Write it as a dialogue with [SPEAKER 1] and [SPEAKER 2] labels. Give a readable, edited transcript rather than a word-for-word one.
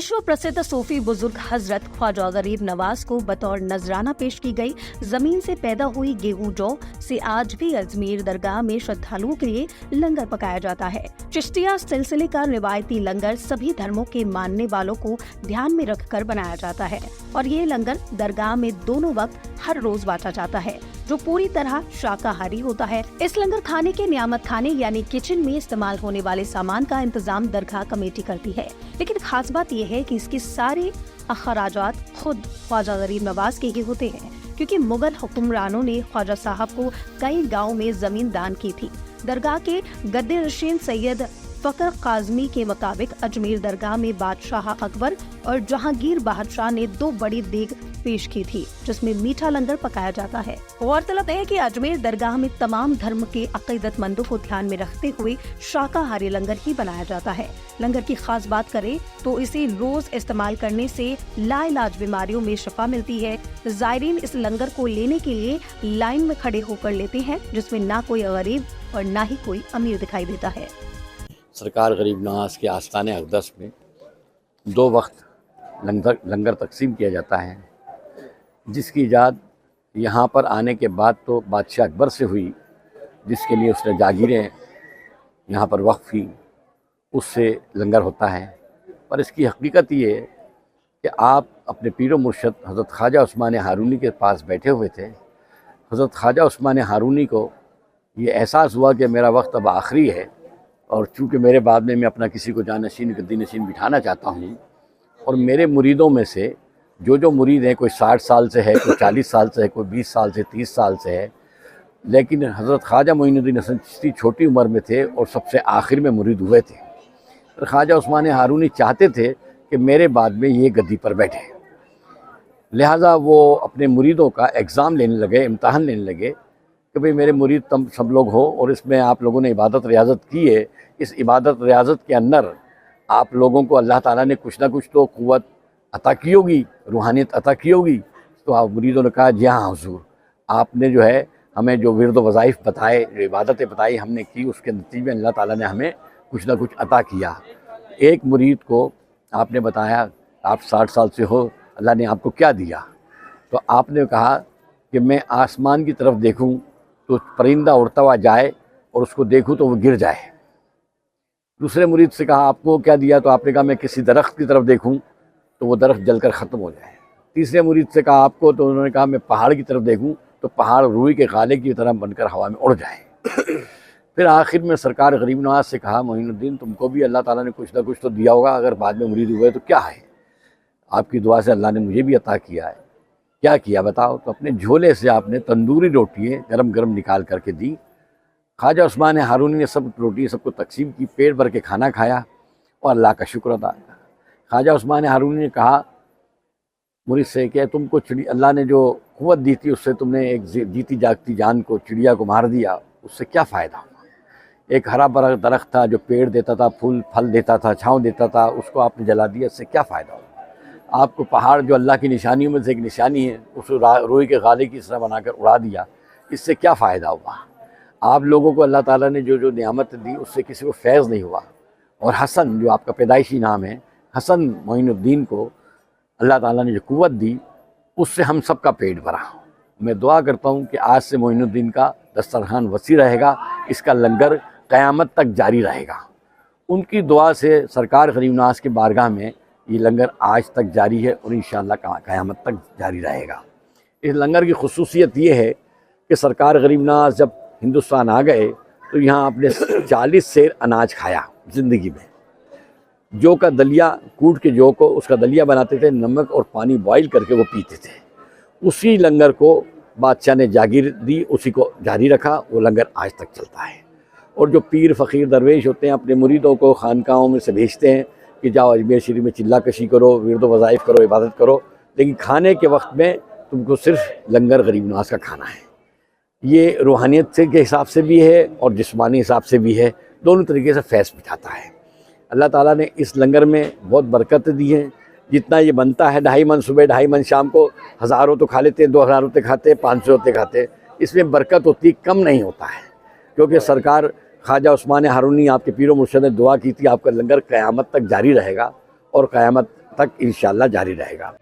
[SPEAKER 1] विश्व प्रसिद्ध सूफी बुजुर्ग हजरत ख्वाजा गरीब नवाज को बतौर नजराना पेश की गई जमीन से पैदा हुई गेहूं जौ से आज भी अजमेर दरगाह में श्रद्धालुओं के लिए लंगर पकाया जाता है। चिश्तिया सिलसिले का रिवायती लंगर सभी धर्मों के मानने वालों को ध्यान में रखकर बनाया जाता है और ये लंगर दरगाह में दोनों वक्त हर रोज बांटा जाता है, जो पूरी तरह शाकाहारी होता है। इस लंगर खाने के नियामत खाने यानी किचन में इस्तेमाल होने वाले सामान का इंतजाम दरगाह कमेटी करती है, लेकिन खास बात यह है कि इसके सारे अखराजात खुद ख्वाजा गरीब नवाज के ही होते हैं, क्योंकि मुगल हुक्मरानों ने ख्वाजा साहब को कई गाँव में जमीन दान की थी। दरगाह के गद्दे नशीन सैयद फकर काजमी के मुताबिक अजमेर दरगाह में बादशाह अकबर और जहांगीर बादशाह ने 2 बड़ी देग पेश की थी, जिसमें मीठा लंगर पकाया जाता है। गौरतलब है कि अजमेर दरगाह में तमाम धर्म के अकीदतमंदों को ध्यान में रखते हुए शाकाहारी लंगर ही बनाया जाता है। लंगर की खास बात करें तो इसे रोज इस्तेमाल करने से लाइलाज बीमारियों में शफा मिलती है। जायरीन इस लंगर को लेने के लिए लाइन में खड़े होकर लेते हैं, जिसमें ना कोई गरीब और ना ही कोई अमीर दिखाई देता है।
[SPEAKER 2] सरकार गरीब नवाज के आस्ताने अक़दस में 2 वक्त लंगर तकसीम किया जाता है, जिसकी इजाद यहाँ पर आने के बाद तो बादशाह अकबर से हुई, जिसके लिए उसने जागीरें यहाँ पर वक्फ की, उससे लंगर होता है। पर इसकी हकीकत ये है कि आप अपने पीरो मुर्शद हज़रत ख्वाजा उस्मान हारूनी के पास बैठे हुए थे। हज़रत ख्वाजा उस्मान हारूनी को ये एहसास हुआ कि मेरा वक्त अब आखिरी है और चूँकि मेरे बाद में मैं अपना किसी को जानशीन गद्दी नशीन बिठाना चाहता हूँ, और मेरे मुरीदों में से जो मुरीद हैं, कोई 60 साल से है, कोई 40 साल से है, कोई 20 साल से 30 साल से है, लेकिन हज़रत ख्वाजा मोइनुद्दीन हसन चिश्ती छोटी उम्र में थे और सबसे आखिर में मुरीद हुए थे। और ख्वाजा उस्मान हारूनी चाहते थे कि मेरे बाद में ये गद्दी पर बैठे, लिहाजा वो अपने मुरीदों का एग्ज़ाम लेने लगे, इम्तहान लेने लगे कि भाई मेरे मुरीद तुम सब लोग हो और इसमें आप लोगों ने इबादत रियाज़त की है, इस इबादत रियाज़त के अंदर आप लोगों को अल्लाह ताला ने कुछ ना कुछ तो क़ुव्वत अता की होगी, रूहानियत अता की होगी। तो आप मुरीदों ने कहा जी हाँ हुज़ूर, आपने जो है हमें जो विरद वज़ाइफ बताए, जो इबादतें बताई हमने की, उसके नतीजे में अल्लाह ताला ने हमें कुछ ना कुछ अता किया। एक मुरीद को आपने बताया आप 60 साल से हो, अल्लाह ने आपको क्या दिया? तो आपने कहा कि मैं आसमान की तरफ देखूं तो परिंदा उड़ता हुआ जाए और उसको देखूं तो वो गिर जाए। दूसरे मुरीद से कहा आपको क्या दिया? तो आपने कहा मैं किसी दरख्त की तरफ देखूं तो वो दरख्त जलकर ख़त्म हो जाए। तीसरे मुरीद से कहा आपको, तो उन्होंने कहा मैं पहाड़ की तरफ देखूं तो पहाड़ रूई के गाले की तरह बनकर हवा में उड़ जाए। फिर आखिर में सरकार गरीब नवाज से कहा मोइनुद्दीन तुमको भी अल्लाह ताला ने कुछ ना कुछ तो दिया होगा, अगर बाद में मुरीद हुए तो क्या है? आपकी दुआ से अल्लाह ने मुझे भी अता किया है। क्या किया बताओ? तो अपने झोले से आपने तंदूरी रोटियाँ गरम गरम निकाल करके दी। ख्वाजा उस्मान हारूनी ने सब रोटी सबको तकसीम की, पेट भर के खाना खाया और अल्लाह का शुक्र अदा किया। ख्वाजा उस्मान हारूनी ने कहा मुरीद से कि तुमको अल्लाह ने जो क़ुव्वत दी थी उससे तुमने एक जीती जागती जान को, चिड़िया को मार दिया, उससे क्या फ़ायदा हुआ? एक हरा भरा दरख्त था जो पेड़ देता था, फूल फल देता था, छाँव देता था, उसको आपने जला दिया, इससे क्या फ़ायदा हुआ? आपको पहाड़ जो अल्लाह की निशानियों में से एक निशानी है, उसको रोई के गाले की तरह बनाकर उड़ा दिया, इससे क्या फ़ायदा हुआ? आप लोगों को अल्लाह ताला ने जो नेमत दी उससे किसी को फैज़ नहीं हुआ। और हसन जो आपका पैदाइशी नाम है, हसन मोइनुद्दीन को अल्लाह ताला ने जो क़ुव्वत दी उससे हम सब का पेट भरा। मैं दुआ करता हूँ कि आज से मोइनुद्दीन का दस्तरखान वसी रहेगा, इसका लंगर क़यामत तक जारी रहेगा। उनकी दुआ से सरकार गरीब नवाज की बारगाह में ये लंगर आज तक जारी है और इंशाअल्लाह क़यामत तक जारी रहेगा। इस लंगर की खुसूसियत ये है कि सरकार गरीब नवाज जब हिंदुस्तान आ गए तो यहाँ आपने 40 सेर अनाज खाया ज़िंदगी में। जौ का दलिया कूट के जौ को उसका दलिया बनाते थे, नमक और पानी बॉईल करके वो पीते थे। उसी लंगर को बादशाह ने जागीर दी, उसी को जारी रखा, वो लंगर आज तक चलता है। और जो पीर फ़कीर दरवेश होते हैं अपने मुरीदों को खानकाहों में से भेजते हैं कि जाओ अजमेर शरीफ में चिल्ला कशी करो, विरद वज़ाइफ करो, इबादत करो, लेकिन खाने के वक्त में तुमको सिर्फ लंगर गरीब नवाज का खाना है। ये रूहानियत से के हिसाब से भी है और जिस्मानी हिसाब से भी है, दोनों तरीके से फैज़ बिठाता है। अल्लाह ताला ने इस लंगर में बहुत बरकत दी है। जितना ये बनता है 2.5 मन सुबह 2.5 मन शाम को, 1000 होते खा लेते हैं, 2000 होते खाते, 500 होते खाते, इसमें बरकत होती, कम नहीं होता है। क्योंकि सरकार ख्वाजा उस्मान हारूनी आपके पीरो मुर्शद ने दुआ की थी आपका लंगर क़यामत तक जारी रहेगा और क़यामत तक इंशाल्लाह जारी रहेगा।